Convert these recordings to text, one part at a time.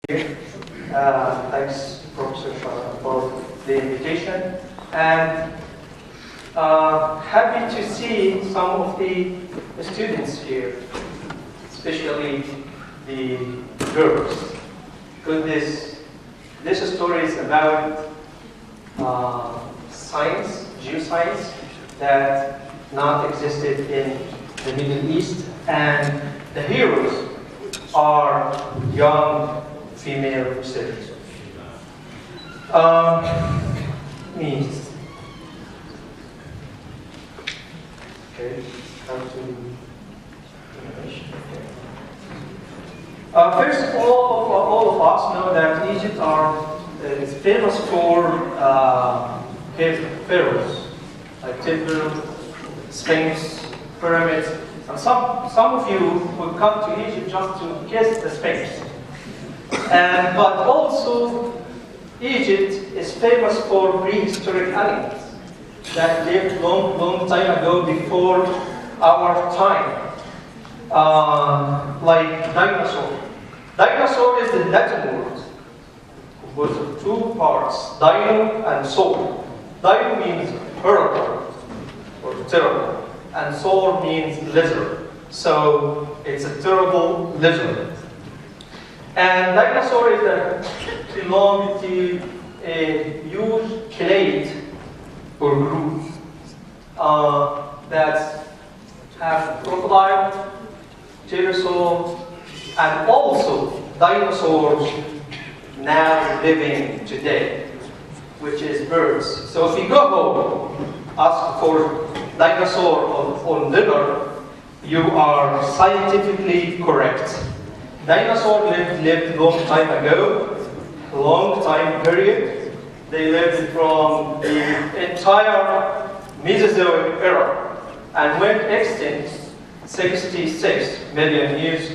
Thanks, Professor Shah, for the invitation, and happy to see some of the students here, especially the girls, because this story is about science, geoscience, that not existed in the Middle East, and the heroes are young female students. Means. Okay, how to innovation. First of all of us know that Egypt is famous for pharaohs, like temple, Sphinx, pyramids, and some of you would come to Egypt just to kiss the Sphinx. But also, Egypt is famous for prehistoric animals that lived long time ago before our time, like dinosaur. Dinosaur is the Latin word composed of two parts, dino and saur. Dino means horrible or terrible, and saur means lizard. So it's a terrible lizard. And dinosaur belong to a huge clade or group that have crocodile, pterosaur, and also dinosaurs now living today, which is birds. So if you go home, ask for dinosaur on dinner, you are scientifically correct. Dinosaurs lived long time ago, long time period. They lived from the entire Mesozoic era and went extinct 66 million years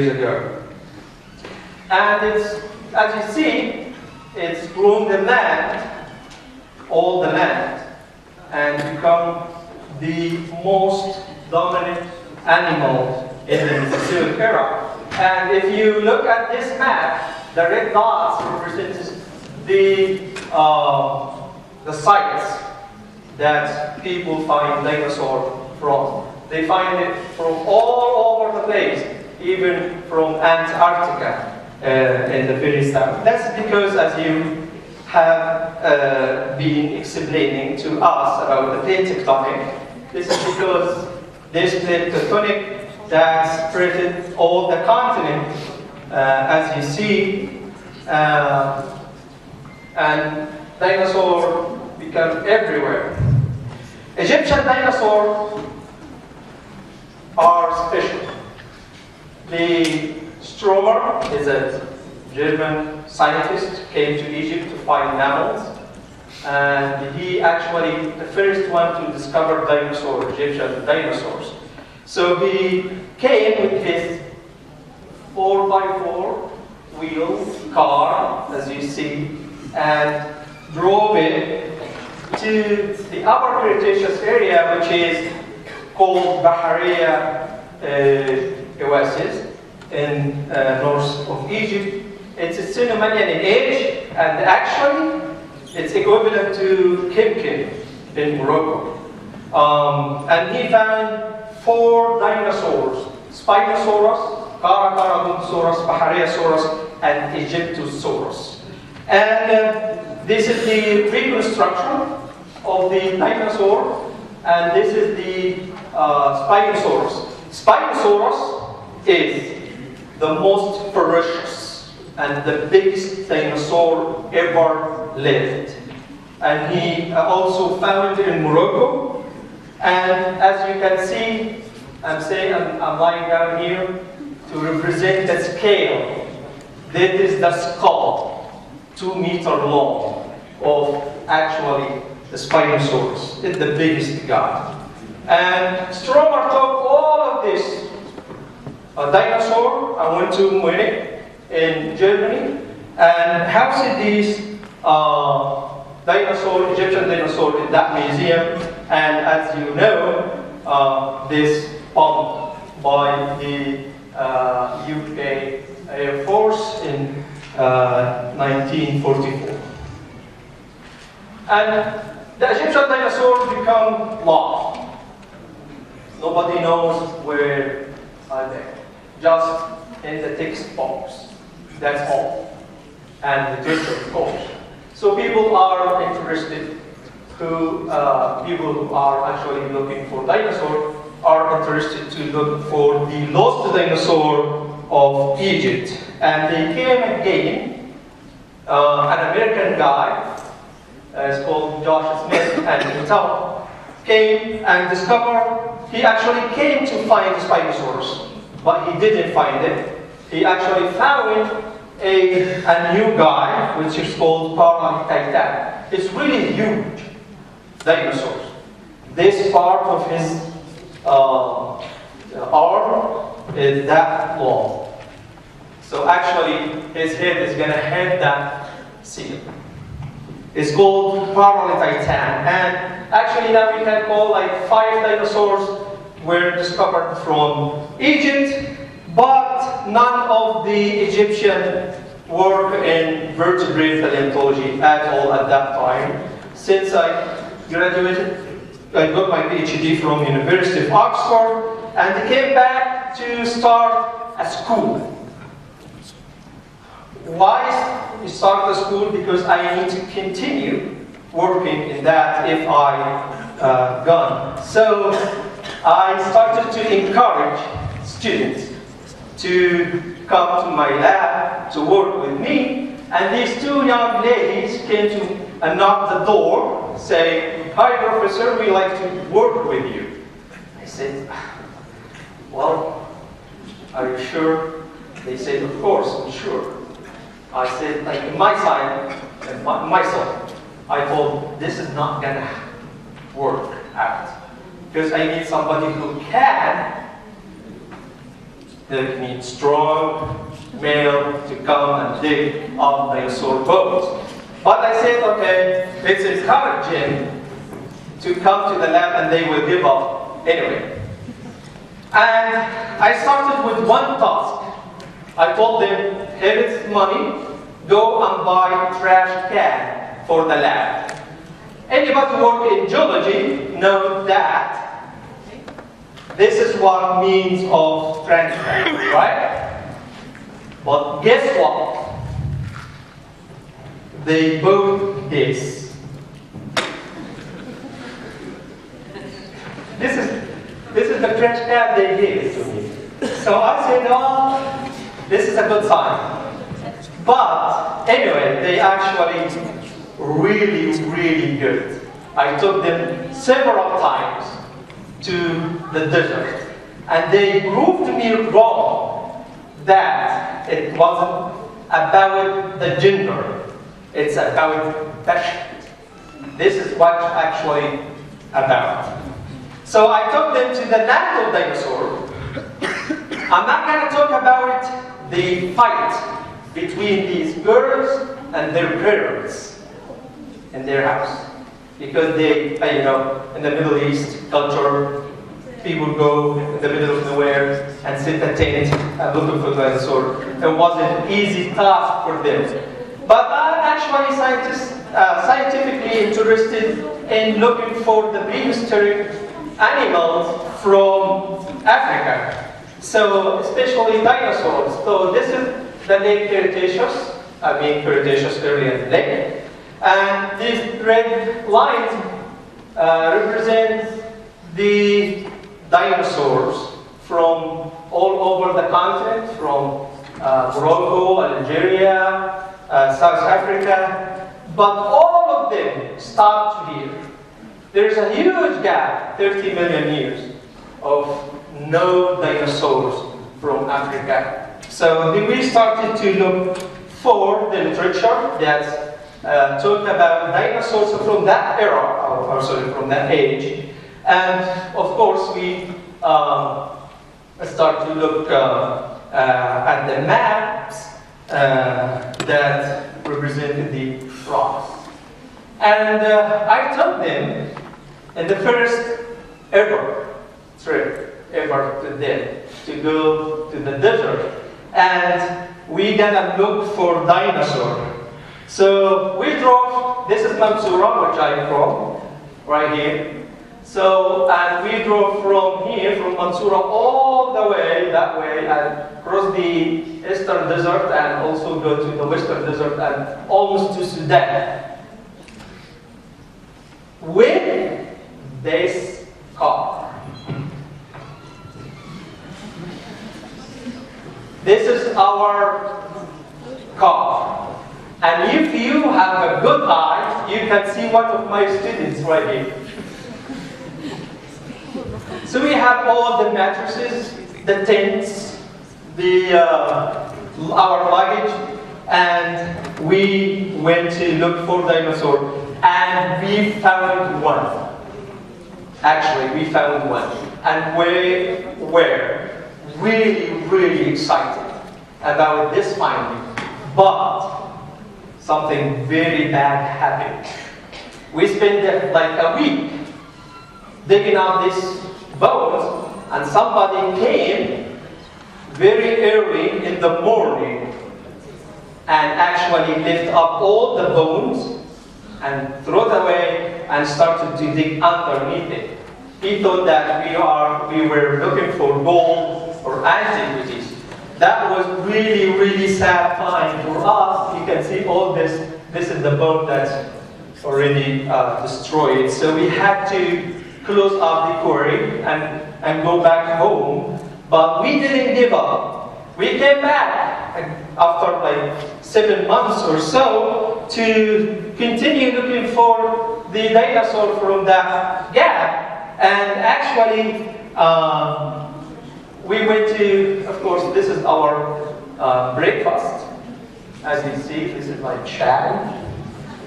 ago. And it's, as you see, it's grown the land, all the land, and become the most dominant animal in the Mesozoic era. And if you look at this map, the red dots represent the sites that people find dinosaur from. They find it from all over the place, even from Antarctica in the very south. That's because, as you have been explaining to us about the plate tectonic, this is because this plate tectonic that spread all the continent, as you see, and dinosaurs become everywhere. Egyptian dinosaurs are special. The Stromer is a German scientist, came to Egypt to find mammals, and he actually the first one to discover dinosaurs, Egyptian dinosaurs. So he came with his 4x4 wheel car, as you see, and drove it to the Upper Cretaceous area, which is called Bahariya Oasis in north of Egypt. It's a Cenomanian in age, and actually it's equivalent to Kimkim in Morocco. And he found 4 dinosaurs: Spinosaurus, Karakoragonsaurus, Bahariasaurus, and Egyptosaurus. And this is the reconstruction of the dinosaur, and this is the Spinosaurus. Spinosaurus is the most ferocious and the biggest dinosaur ever lived. And he also found in Morocco. And as you can see, I'm lying down here to represent the scale. That is the skull, 2 meters long, of actually the Spinosaurus. It's the biggest guy. And Stromer took all of this dinosaur. I went to Munich in Germany and housed these Egyptian dinosaur in that museum. And as you know, this pump by the UK Air Force in 1944. And the Egyptian dinosaurs become lost. Nobody knows where are they. Just in the text box. That's all. And the teacher, of course. So people are interested people who are actually looking for dinosaurs are interested to look for the lost dinosaur of Egypt. And they came again, an American guy, it's called Josh Smith, and himself came and discovered, he actually came to find the Spinosaurus, but he didn't find it. He actually found a new guy, which is called Pharaohs and Dinosaurs. It's really huge dinosaurs. This part of his arm is that long. So actually, his head is going to hit that seal. It's called Pharaohs and Dinosaurs. And actually now we can call like 5 dinosaurs were discovered from Egypt, but none of the Egyptian work in vertebrate paleontology at all at that time. Since I graduated, I got my PhD from University of Oxford, and came back to start a school. Why start the school? Because I need to continue working in that if I gone. So I started to encourage students to come to my lab to work with me, and these 2 young ladies came to and knocked the door, saying, "Hi, professor, we like to work with you." I said, "Well, are you sure?" They said, "Of course, I'm sure." I said, like my side, myself, I told, this is not gonna work out, because I need somebody who can. They need strong male to come and dig up dinosaur bones. But I said, okay, let's encourage him to come to the lab and they will give up anyway. And I started with one task. I told them, here is money, go and buy a trash can for the lab. Anybody who works in geology knows that this is what means of transfer, right? But guess what? They both this. This is the trash can they gave to me. So I said, oh, this is a good sign. But anyway, they actually really, really good. I took them several times to the desert, and they proved me wrong that it wasn't about the gender. It's about passion. This is what it's actually about. So I took them to the land of dinosaurs. I'm not going to talk about the fight between these birds and their parents in their house. Because they, in the Middle East culture, people go in the middle of nowhere and sit at tent and look for dinosaurs. It wasn't an easy task for them. But I'm actually scientifically interested in looking for the prehistoric animals from Africa. So, especially dinosaurs. So this is the late Cretaceous, Cretaceous early and late. And these red lines represent the dinosaurs from all over the continent, from Morocco, Algeria, South Africa, but all of them stopped here. There's a huge gap, 30 million years, of no dinosaurs from Africa. So then we started to look for the literature that talked about dinosaurs from that era, or sorry, from that age. And of course we start to look at the maps that represented the rocks. And I took them in the first ever trip ever to them, to go to the desert. And we're gonna look for dinosaurs. So we drove, this is Mansoura, which I'm from, right here. So, and we drove from here, from Mansoura, all the way that way, and cross the eastern desert, and also go to the western desert, and almost to Sudan. With this car. This is our car. And if you have a good eye, you can see one of my students right here. So we have all the mattresses, the tents, our luggage, and we went to look for dinosaurs, and we found one. Actually, we found one, and we were really, really excited about this finding. But something very bad happened. We spent like a week digging out these bones, and somebody came very early in the morning and actually lifted up all the bones and threw it away and started to dig underneath it. He thought that we were looking for gold or antiquities. That was really, really sad time for us. You can see all this. This is the bone that's already destroyed. So we had to close up the quarry and go back home. But we didn't give up. We came back after like 7 months or so to continue looking for the dinosaur from that gap. And actually, we went to, of course, this is our breakfast. As you see, this is my chai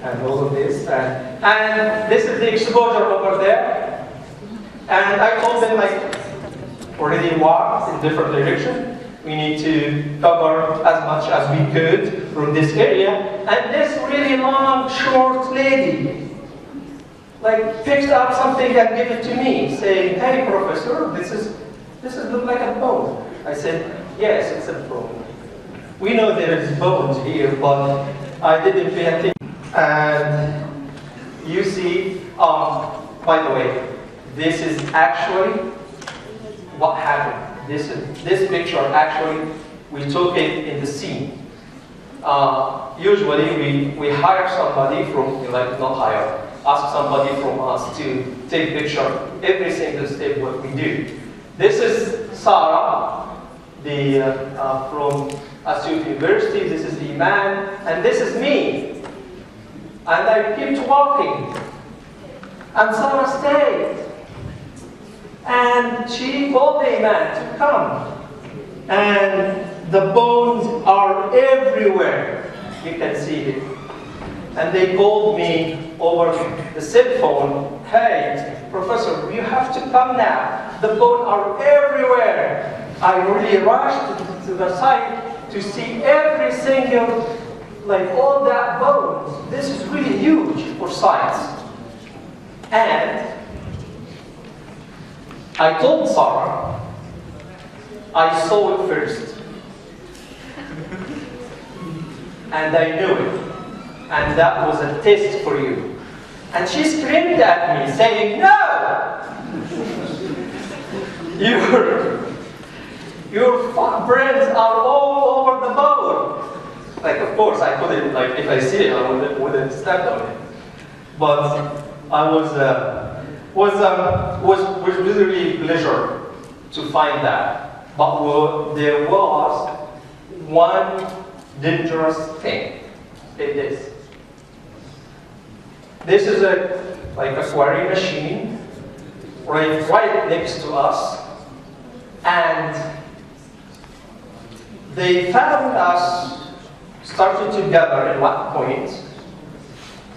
and all of this. And this is the exposure over there. And I told them, like, already walked in different direction. We need to cover as much as we could from this area. And this really long, short lady, like, picked up something and gave it to me, saying, "Hey, professor, this is look like a bone." I said, "Yes, it's a bone. We know there is bones here, but I didn't pay attention." And you see, by the way, this is actually what happened. This picture actually, we took it in the scene. Usually we hire somebody from, like, not hire, ask somebody from us to take picture every single step what we do. This is Sarah, from Asyut University. This is Iman, and this is me. And I kept walking, and Sarah stayed. And she called the Iman to come. And the bones are everywhere. You can see it. And they called me over the cell phone, "Hey, professor, you have to come now. The bones are everywhere." I really rushed to the site to see every single, like, all that bones. This is really huge for science. And I told Sarah, I saw it first. And I knew it. And that was a test for you. And she screamed at me, saying, "No! Your brains are all over the bone." Like, of course, I couldn't, like, if I see it, I wouldn't step on it. But I was really pleasure to find that. But there was one dangerous thing. It is. This is like a quarry machine right next to us, and they found us started together at one point,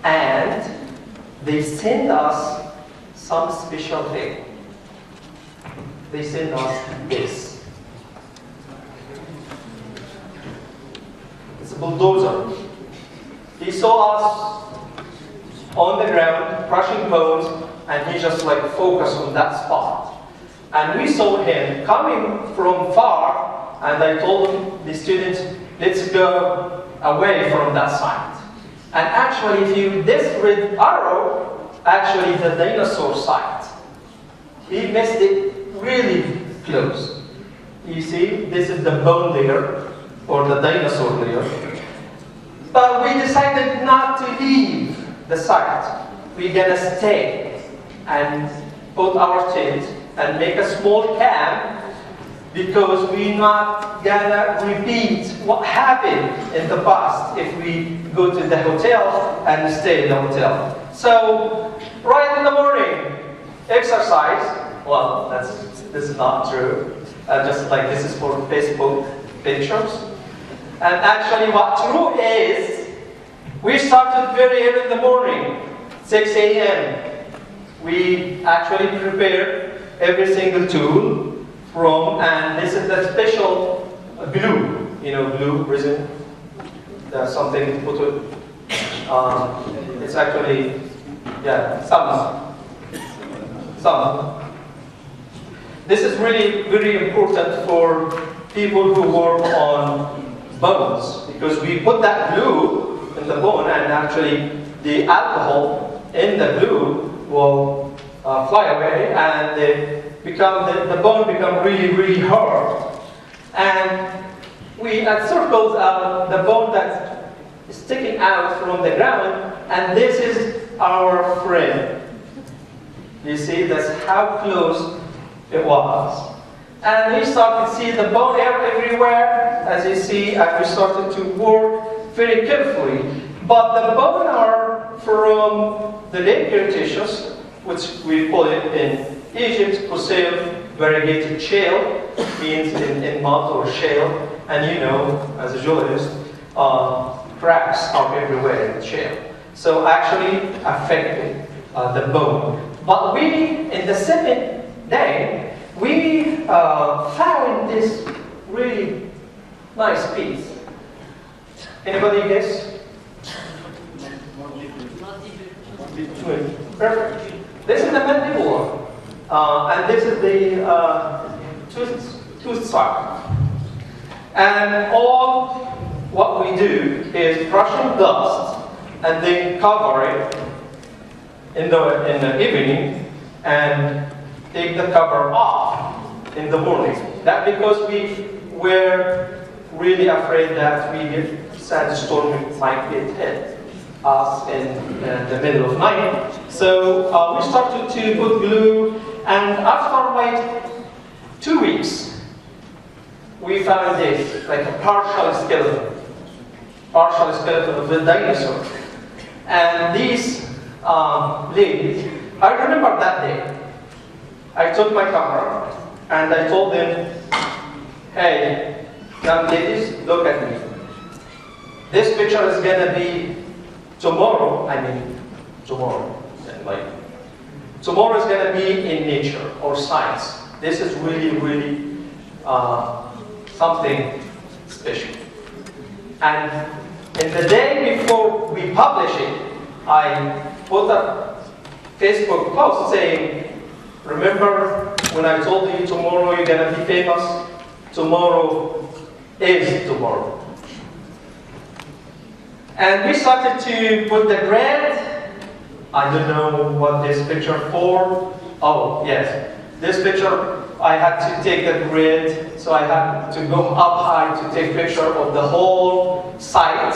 and they sent us some special thing. They sent us this. It's a bulldozer. He saw us on the ground, crushing bones, and he just, like, focused on that spot. And we saw him coming from far, and I told the students, let's go away from that site. And actually, if you this red arrow, actually the dinosaur site. He missed it really close. You see, this is the bone layer, or the dinosaur layer. But we decided not to leave the site. We're gonna stay and put our tent and make a small camp, because we're not gonna repeat what happened in the past if we go to the hotel and stay in the hotel. So, right in the morning, exercise. Well, this is not true. Just like this is for Facebook pictures. And actually what true is, we started very early in the morning, 6 a.m. We actually prepared every single tool from, and this is the special glue, glue, resin. There's something to put it. It's actually, some. This is really very important for people who work on bones, because we put that glue in the bone, and actually the alcohol in the glue will fly away, and the bone become really, really hard. And we encircle the bone that's sticking out from the ground, and this is our friend. You see, that's how close it was. And we started to see the bone everywhere, as you see, and we started to work very carefully. But the bone are from the late Cretaceous, which we call it in Egypt, Kusel, variegated shale, means in mud or shale. And as a geologist, cracks are everywhere in shale. So actually affected the bone. But we, in the second day, we found this really nice piece. Anybody guess? Perfect. This is the mandibular, and this is the tooth socket. And all what we do is brushing dust and then cover it in the evening and take the cover off in the morning. That because we were really afraid that sandstorm might hit us in the middle of night. So we started to put glue, and after like 2 weeks, we found this, like a partial skeleton of the dinosaur. And these ladies, I remember that day, I took my camera and I told them, hey, young ladies, look at me. This picture is gonna be tomorrow is gonna be in nature or science. This is really, really something special. And in the day before we publish it, I put a Facebook post saying, remember when I told you tomorrow you're gonna be famous? Tomorrow is tomorrow. And we started to put the grid. I don't know what this picture for. Oh, yes. This picture, I had to take the grid, so I had to go up high to take a picture of the whole site,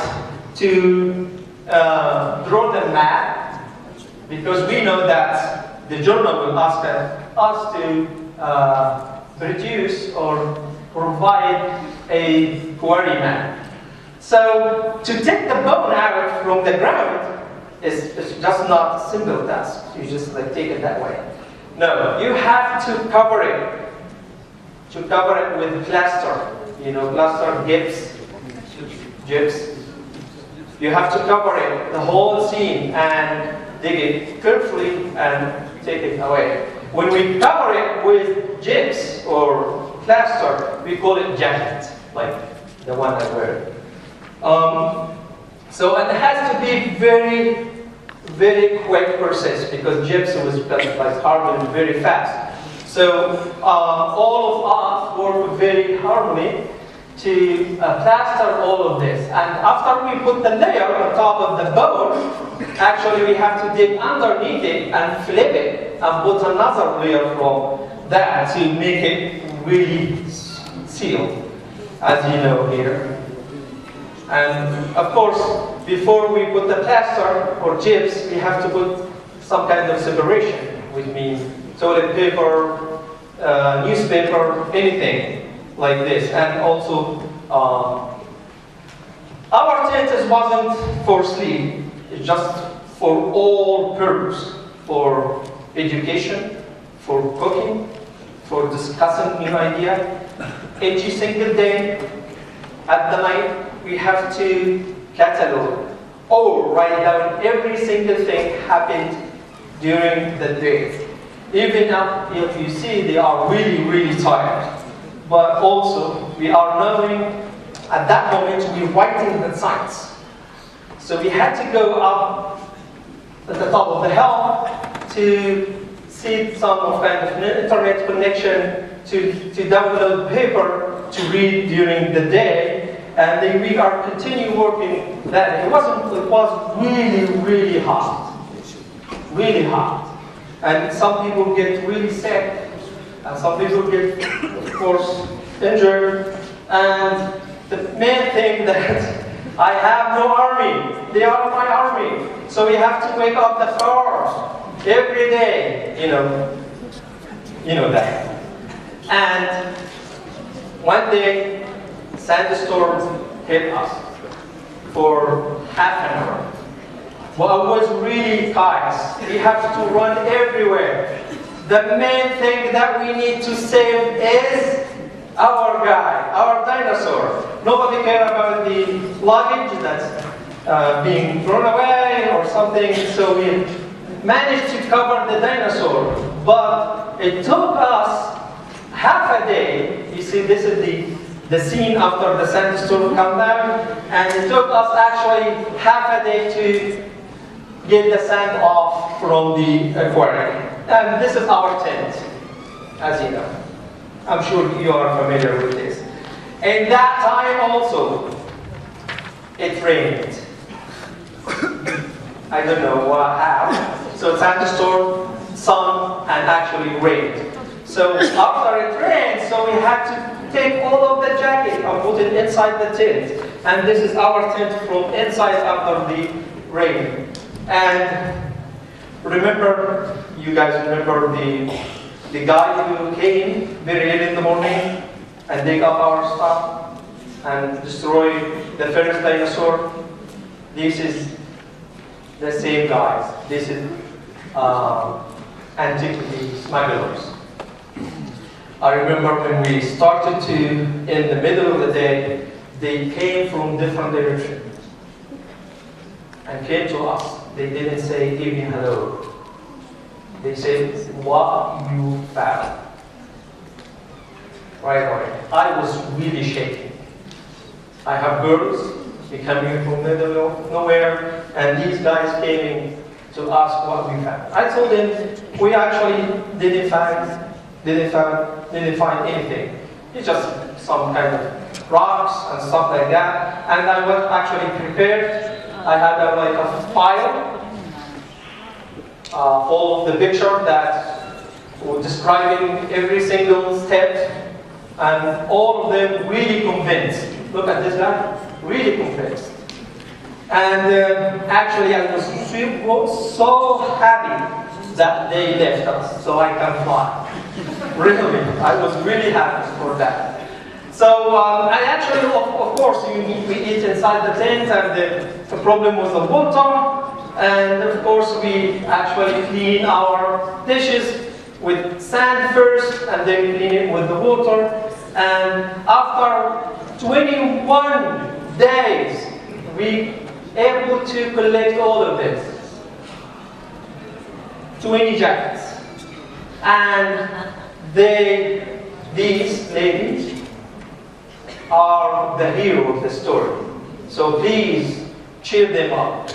to draw the map, because we know that the journal will ask us to produce or provide a query map. So to take the bone out from the ground is just not a simple task. You just take it that way. No, you have to cover it. To cover it with plaster. Plaster, gyps. You have to cover it, the whole scene, and dig it carefully and take it away. When we cover it with gyps or plaster, we call it jacket, like the one I wear. So it has to be very, very quick process, because gypsum was hardened very fast. So all of us work very hardly to plaster all of this. And after we put the layer on top of the bone, actually we have to dig underneath it and flip it and put another layer from that to make it really sealed, as you know here. And of course, before we put the plaster or gyps, we have to put some kind of separation, which means toilet paper, newspaper, anything like this. And also, our tent wasn't for sleep, it's just for all purpose, for education, for cooking, for discussing new idea. Every single day, at the night, we have to catalog or write down every single thing happened during the day. Even now, if you see, they are really, really tired. But also, we are knowing, at that moment, we're writing the signs. So we had to go up at the top of the hill to see some kind of internet connection to download paper to read during the day. And then we are continue working that. It was really, really hot. Really hot. And some people get really sick, and some people get, of course, injured. And the main thing that I have no army. They are my army. So we have to wake up the pharaohs every day, you know that. And one day, sandstorm hit us for half an hour. Well, it was really chaos. We have to run everywhere. The main thing that we need to save is our guy, our dinosaur. Nobody cares about the luggage that's being thrown away or something, so we managed to cover the dinosaur. But it took us half a day. You see, this is the scene after the sandstorm come down, and it took us actually half a day to get the sand off from the aquarium. And this is our tent, as you know. I'm sure you are familiar with this. And that time also, it rained. I don't know how. So thunderstorm, sun, and actually rained. So after it rained, so we had to take all of the jacket and put it inside the tent. And this is our tent from inside after the rain. And remember, you guys remember the guy who came very early in the morning and dig up our stuff and destroy the first dinosaur? This is the same guys. This is antiquity smugglers. I remember when we started to, in the middle of the day, they came from different directions and came to us. They didn't say even hello. They said, what you found? Right away. I was really shaking. I have girls, they coming from the middle of nowhere, and these guys came to ask what we found. I told them, we actually didn't find anything. It's just some kind of rocks and stuff like that. And I was actually prepared. I had like a file full of the picture that was describing every single step, and all of them really convinced. Look at this guy, really convinced. And actually, I was so happy that they left us so I can fly. Really, I was really happy for that. So, and actually, of course, we eat inside the tent, and the problem was the water. And of course, we actually clean our dishes with sand first, and then clean it with the water. And after 21 days, we able to collect all of this. 20 jackets. And these ladies are the hero of the story. So please cheer them up.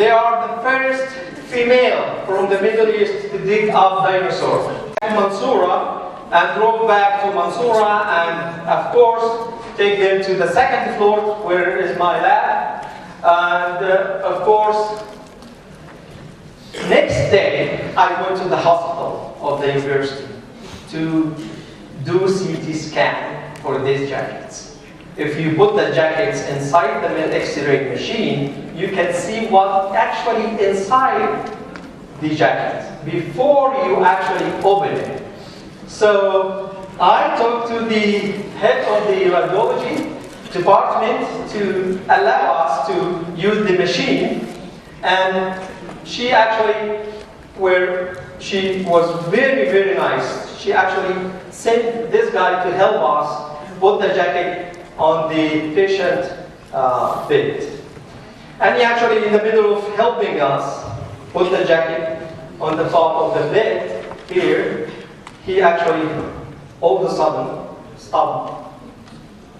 they are the first female from the Middle East to dig up dinosaurs. Mansoura, and drove back to Mansoura, and of course take them to the second floor where is my lab. And of course, next day I went to the hospital of the university to do CT scan for these jackets. If you put the jackets inside the X-ray machine, you can see what actually inside the jacket before you actually open it. So I talked to the head of the radiology department to allow us to use the machine, and she was very, very nice. She actually sent this guy to help us put the jacket on the patient bed. And he actually, in the middle of helping us put the jacket on the top of the bed here, he actually all of a sudden stopped,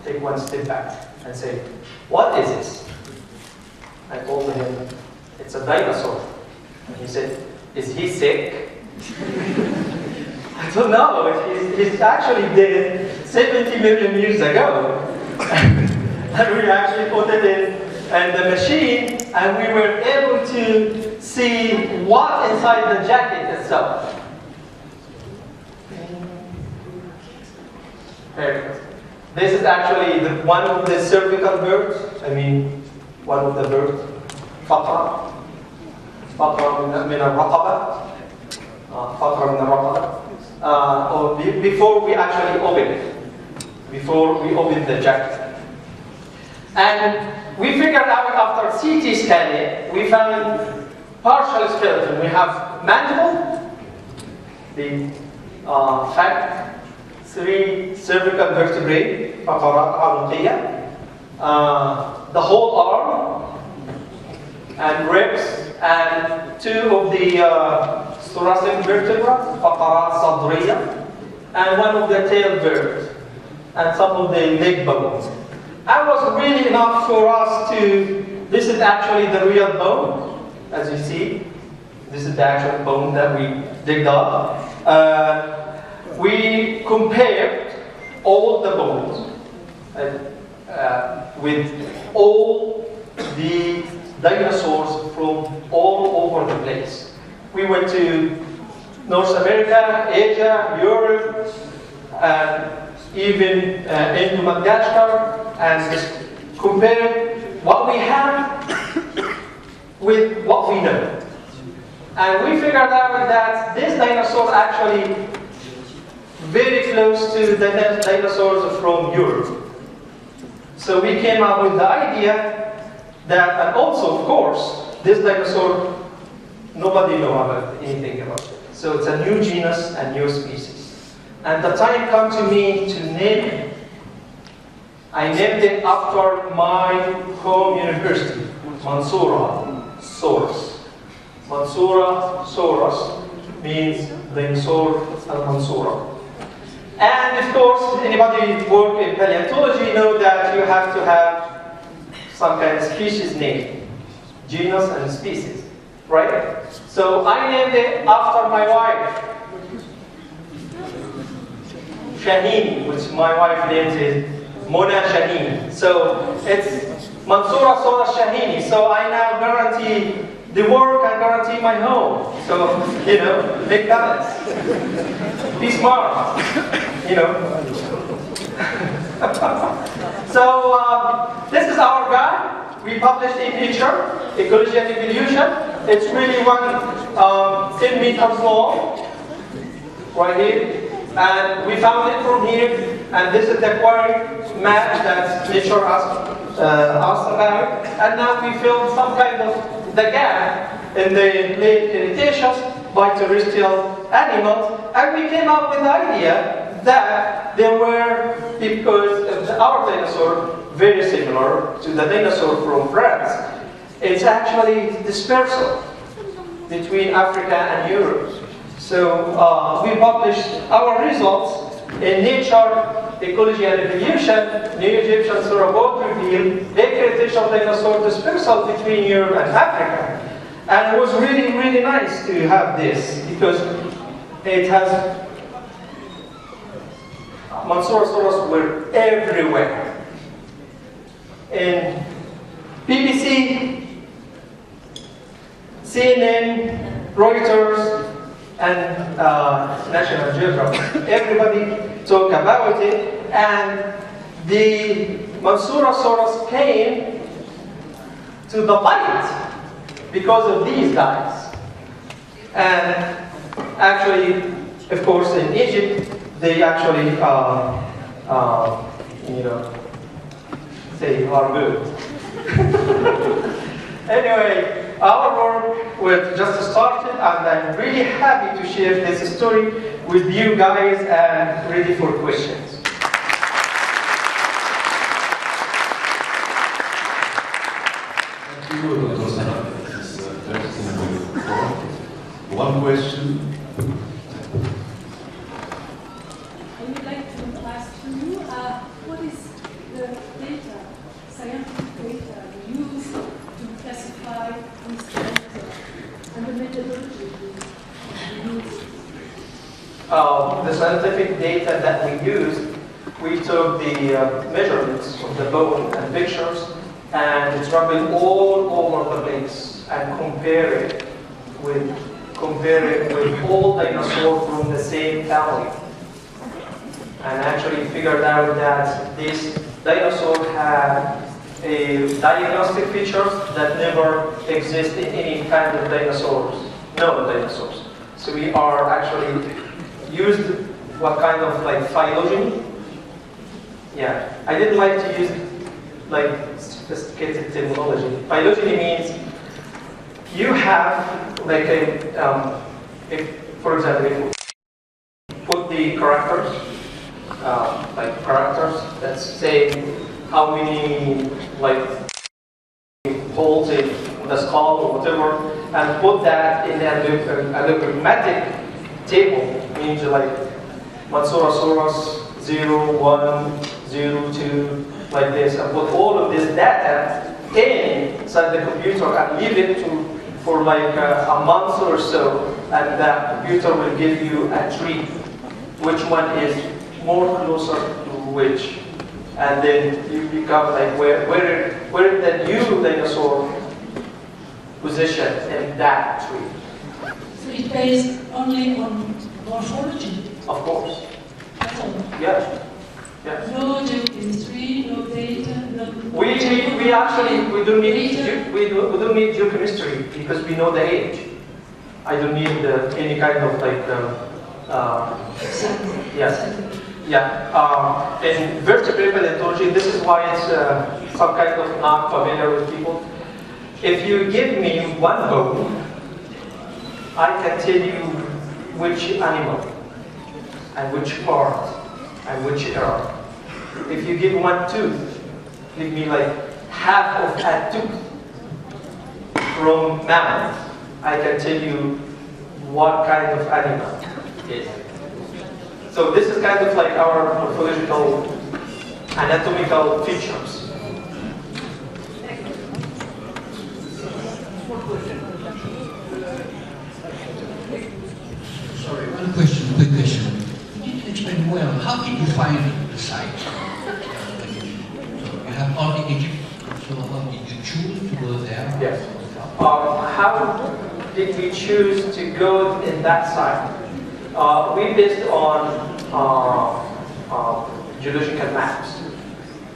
take one step back and say, "What is this?" I told him, "It's a dinosaur." And he said, "Is he sick?" I don't know. He's actually dead 70 million years ago. And we actually put it in the machine, and we were able to see what inside the jacket itself. This is actually one of the cervical birds. One of the birds. فقرة من الرقبة. فقرة من الرقبة. Before we actually open it. Before we open the jacket. And we figured out after CT scanning, we found partial skeleton. We have mandible, the fact, 3 cervical vertebrae, فقرات عنقية, the whole arm, and ribs, and 2 of the thoracic vertebrae, فقرات صدرية, and 1 of the tail vertebrae, and some of the leg bones. That was really enough for us to, this is actually the real bone, as you see. This is the actual bone that we digged up. We compared all the bones with all the dinosaurs from all over the place. We went to North America, Asia, Europe, and even into Madagascar, and just compared what we have with what we know. And we figured out that this dinosaur actually very close to the dinosaurs from Europe. So we came up with the idea that, and also of course, this dinosaur, nobody knows about anything about it. So it's a new genus, a new species. And the time came to me to name it. I named it after my home university, Mansourasaurus. Mansourasaurus means dinosaur al-Mansoura. And of course, anybody who work in paleontology know that you have to have some kind of species name, genus and species, right? So I named it after my wife, Shaheen, which my wife named it Mona Shaheen. So it's Mansourasaurus-A. So I now guarantee the work and guarantee my home. So, make balance. Be smart, So this is our guide. We published in Nature, Ecology and Evolution. It's really 10 meters long, right here. And we found it from here, and this is the quarry map that Nature asked us about. And now we filled some kind of the gap in the late Cretaceous by terrestrial animals, and we came up with the idea that there were, because our dinosaur very similar to the dinosaur from France, it's actually dispersal between Africa and Europe. So we published our results in Nature, Ecology and Evolution. New Egyptian sauropod revealed late Cretaceous dinosaur dispersal between Europe and Africa. And it was really, really nice to have this because it has Mansourasaurus were everywhere. In BBC, CNN, Reuters, and National Geographic. Everybody talk about it, and the Mansourasaurus came to the light because of these guys. And actually, of course, in Egypt, they actually, say are good. Anyway, our work was just started, and I'm really happy to share this story with you guys and ready for questions. Thank you, Dr. Sallam. This is very simple. One question. I would like to ask you, what is the data, scientific data you use to classify these dinosaurs and the methodology you use? The scientific data that we used, we took the measurements of the bone and pictures and traveled all over the place and compare it with all dinosaurs from the same family. And actually figured out that this dinosaur had a diagnostic features that never exist in any kind of dinosaurs, no dinosaurs. So we are actually used what kind of like phylogeny. Yeah, I didn't like to use like sophisticated terminology. Phylogeny means you have like for example, if you put the characters, that's saying how many like holes in the skull or whatever, and put that in a logarithmic table, means like Mansourasaurus 0, 1, 0, 2, like this, and put all of this data inside the computer and leave it for like a month or so, and the computer will give you a tree, which one is more closer to which, and then you become like where the new dinosaur position in that tree. So it's based only on morphology? Of course. That's all? Yeah. Yeah. No geochemistry, no data, no... We don't need geochemistry because we know the age. I don't need any kind of like yes. Yeah. In vertebrate paleontology, this is why it's some kind of not familiar with people. If you give me one bone, I can tell you which animal and which part and which era. If you give one tooth, give me like half of a tooth from mammoth, I can tell you what kind of animal it is. So this is kind of like our morphological, anatomical features. Sorry, one question, quick question. You didn't explain well, how did you find the site? So you have only Egypt, so how did you choose to go there? Yes. How did we choose to go in that site? We based on geological maps.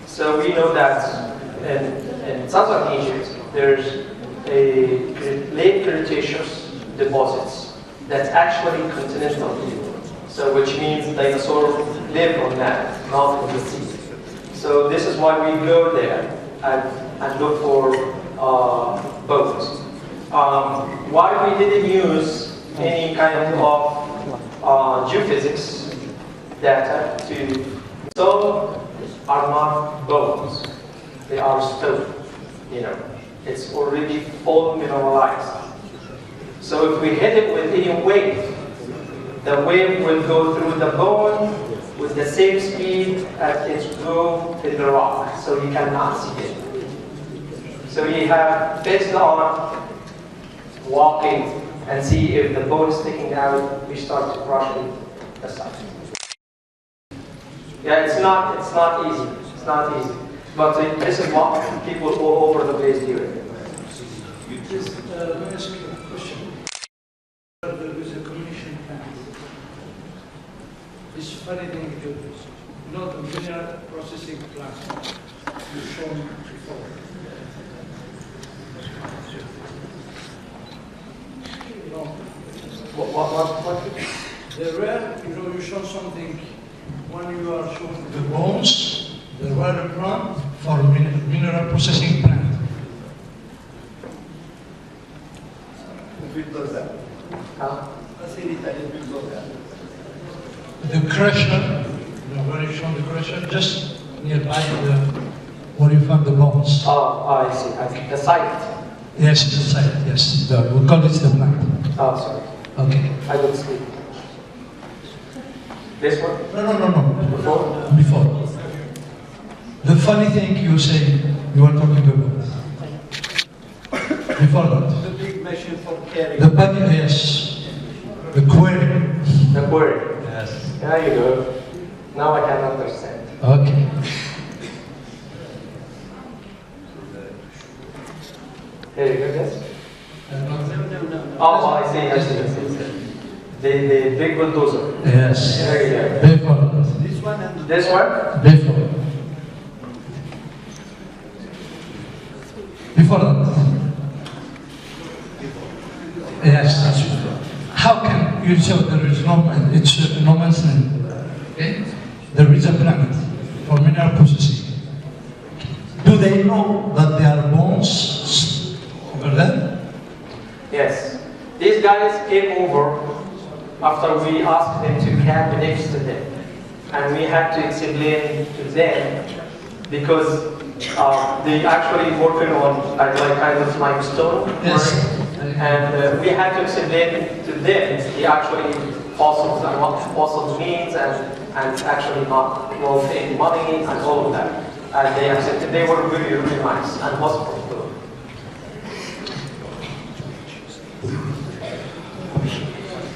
So we know that in southern Egypt, there's a late Cretaceous deposits that's actually continental. So which means dinosaurs live on land, not on the sea. So this is why we go there and look for bones. Why we didn't use any kind of geophysics data to stone are not bones, they are stone. It's already full mineralized. So if we hit it with any wave, the wave will go through the bone with the same speed as it goes in the rock, so you cannot see it. So we have, based on walking and see if the bone is sticking out, we start to crushing the site. Yeah, it's not easy. It's not easy. But this is what people all over the place do. Just let me ask you a question. There is a commission plan. This funny thing is not a mineral processing plant you've shown before. No. What? There were, you show something when you are showing The bones, there were a plant for mineral processing plant. Huh? The crusher, where you show the crusher, just nearby where you found the bones. Oh, I see. The site. Yes, the site, yes. We call it the plant. Oh, sorry. Okay. I don't sleep. This one? No. Before? Before. The funny thing you say you are talking about. Before that. the big machine for carrying. The body, yes. The query. The query. Yes. There you go. Now I can understand. Okay. Here you go, yes? No. Oh, I see. The big bulldozer. Yes. There you go. Before that. This one and This one? Before. Before that. Yes, that's it. How can you say there is no man? It's no man's land. Okay? There is a plant for mineral processing. Do they know that there are bones over there? Yes. These guys came over after we asked them to camp next to them. And we had to explain to them because they actually working on like kind of limestone. Yes. And we had to explain to them the actually fossils and what fossils means and actually not involve any money and all of that. And they accepted. They were really, really nice and hospitable.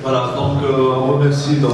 Voilà, donc on remercie donc